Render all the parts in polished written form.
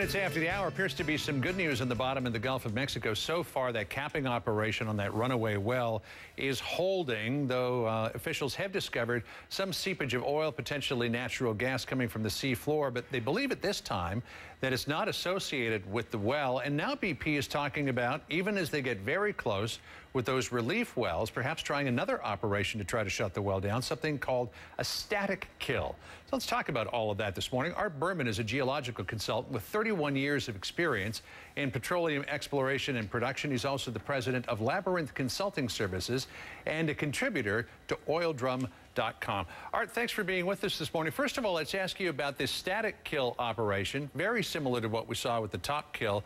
minutes after the hour, appears to be some good news in the bottom of the Gulf of Mexico. So far, that capping operation on that runaway well is holding, though officials have discovered some seepage of oil, potentially natural gas coming from the sea floor. But they believe at this time that it's not associated with the well. And now BP is talking about, even as they get very close with those relief wells, perhaps trying another operation to try to shut the well down, something called a static kill. So let's talk about all of that this morning. Art Berman is a geological consultant with 31 years of experience in petroleum exploration and production. He's also the president of Labyrinth Consulting Services and a contributor to oildrum.com. Art, thanks for being with us this morning. First of all, let's ask you about this static kill operation, very similar to what we saw with the top kill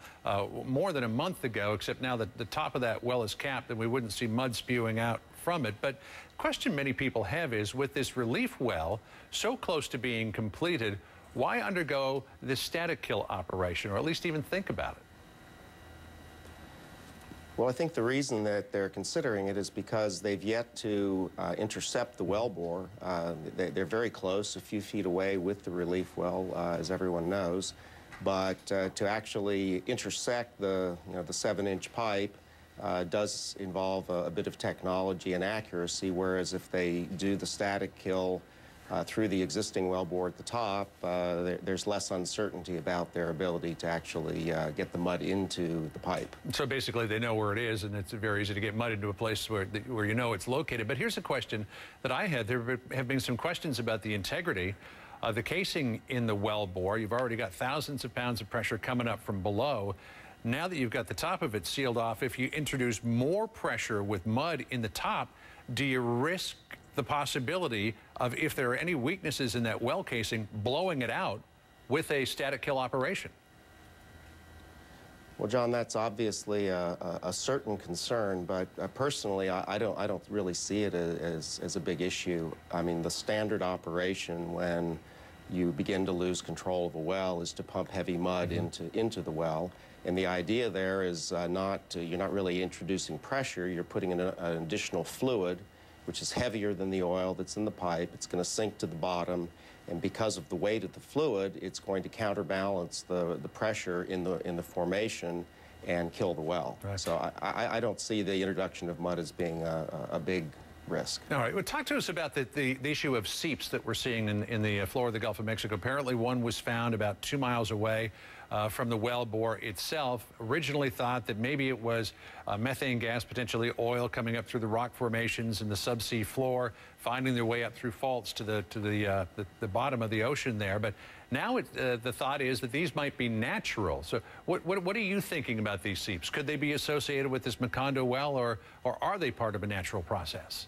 more than a month ago, except now that the top of that well is capped and we wouldn't see mud spewing out from it. But the question many people have is, with this relief well so close to being completed, why undergo this static kill operation, or at least even think about it? Well, I think the reason that they're considering it is because they've yet to intercept the wellbore. They're very close, a few feet away with the relief well, as everyone knows. But to actually intersect the 7-inch pipe does involve a bit of technology and accuracy, whereas if they do the static kill through the existing wellbore at the top, there's less uncertainty about their ability to actually get the mud into the pipe. So basically they know where it is, and it's very easy to get mud into a place where you know it's located. But here's a question that I had. There have been some questions about the integrity of the casing in the wellbore. You've already got thousands of pounds of pressure coming up from below. Now that you've got the top of it sealed off, if you introduce more pressure with mud in the top, do you risk the possibility of, if there are any weaknesses in that well casing, blowing it out with a static kill operation? Well, John, that's obviously a certain concern, but personally, I don't really see it as a big issue. I mean, the standard operation when you begin to lose control of a well is to pump heavy mud into the well. And the idea there is you're not really introducing pressure, you're putting in an additional fluid, which is heavier than the oil that's in the pipe. It's going to sink to the bottom, and because of the weight of the fluid, it's going to counterbalance the pressure in the formation and kill the well. Right. So I don't see the introduction of mud as being a big risk. All right, well, talk to us about the issue of seeps that we're seeing in the floor of the Gulf of Mexico. Apparently one was found about 2 miles away from the wellbore itself. Originally thought that maybe it was methane gas, potentially oil, coming up through the rock formations in the subsea floor, finding their way up through faults to the bottom of the ocean there. But now the thought is that these might be natural. So what are you thinking about these seeps? Could they be associated with this Macando well, or are they part of a natural process?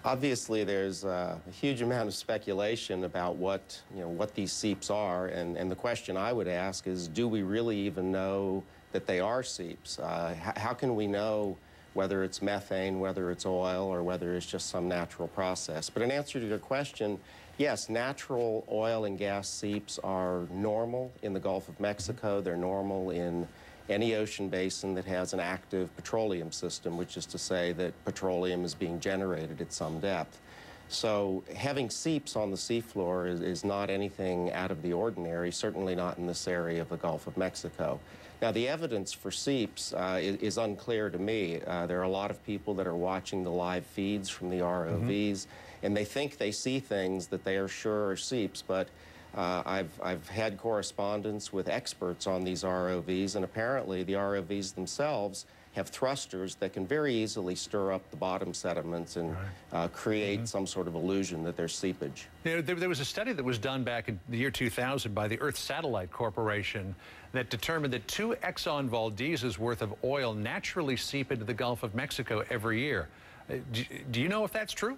Obviously, there's a huge amount of speculation about what these seeps are, and the question I would ask is, do we really even know that they are seeps? How can we know whether it's methane, whether it's oil, or whether it's just some natural process? But in answer to your question, yes, natural oil and gas seeps are normal in the Gulf of Mexico. They're normal in any ocean basin that has an active petroleum system, which is to say that petroleum is being generated at some depth. So having seeps on the seafloor is not anything out of the ordinary, certainly not in this area of the Gulf of Mexico. Now, the evidence for seeps is unclear to me. There are a lot of people that are watching the live feeds from the ROVs, and they think they see things that they are sure are seeps, but I've had correspondence with experts on these ROVs, and apparently the ROVs themselves have thrusters that can very easily stir up the bottom sediments and create some sort of illusion that there's seepage. There was a study that was done back in the year 2000 by the Earth Satellite Corporation that determined that 2 Exxon Valdez's worth of oil naturally seep into the Gulf of Mexico every year. Do you know if that's true?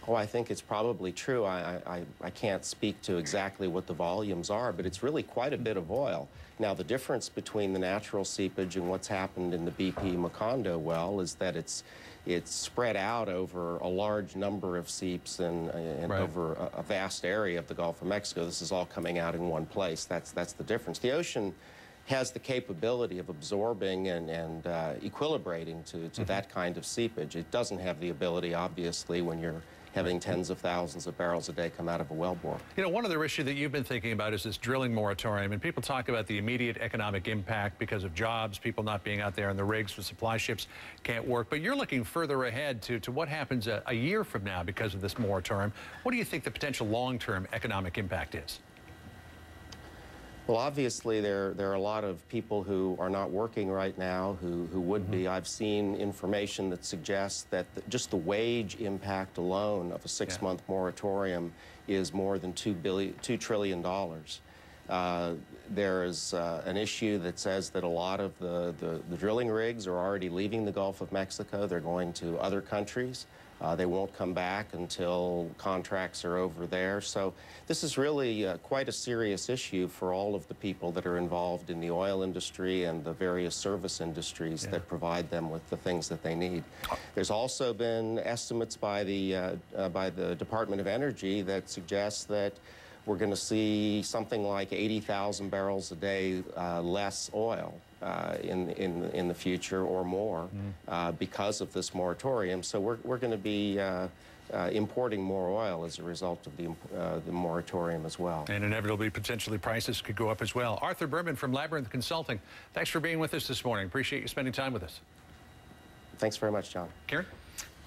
Oh, I think it's probably true. I can't speak to exactly what the volumes are, but it's really quite a bit of oil. Now, the difference between the natural seepage and what's happened in the BP Macando well is that it's spread out over a large number of seeps and over a vast area of the Gulf of Mexico. This is all coming out in one place. That's the difference. The ocean has the capability of absorbing and equilibrating to that kind of seepage. It doesn't have the ability, obviously, when you're having tens of thousands of barrels a day come out of a wellbore. You know, one other issue that you've been thinking about is this drilling moratorium, and people talk about the immediate economic impact because of jobs, people not being out there on the rigs for supply ships can't work. But you're looking further ahead to what happens a year from now because of this moratorium. What do you think the potential long-term economic impact is? Well, obviously, there are a lot of people who are not working right now who would be. I've seen information that suggests that just the wage impact alone of a six-month moratorium is more than $2 trillion. There is an issue that says that a lot of the drilling rigs are already leaving the Gulf of Mexico. They're going to other countries. They won't come back until contracts are over there. So this is really quite a serious issue for all of the people that are involved in the oil industry and the various service industries that provide them with the things that they need. There's also been estimates by the Department of Energy that suggests that we're going to see something like 80,000 barrels a day less oil in the future or more because of this moratorium. So we're going to be importing more oil as a result of the moratorium as well. And inevitably, potentially, prices could go up as well. Arthur Berman from Labyrinth Consulting, thanks for being with us this morning. Appreciate you spending time with us. Thanks very much, John. Karen?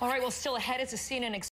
All right, well, still ahead is a CNN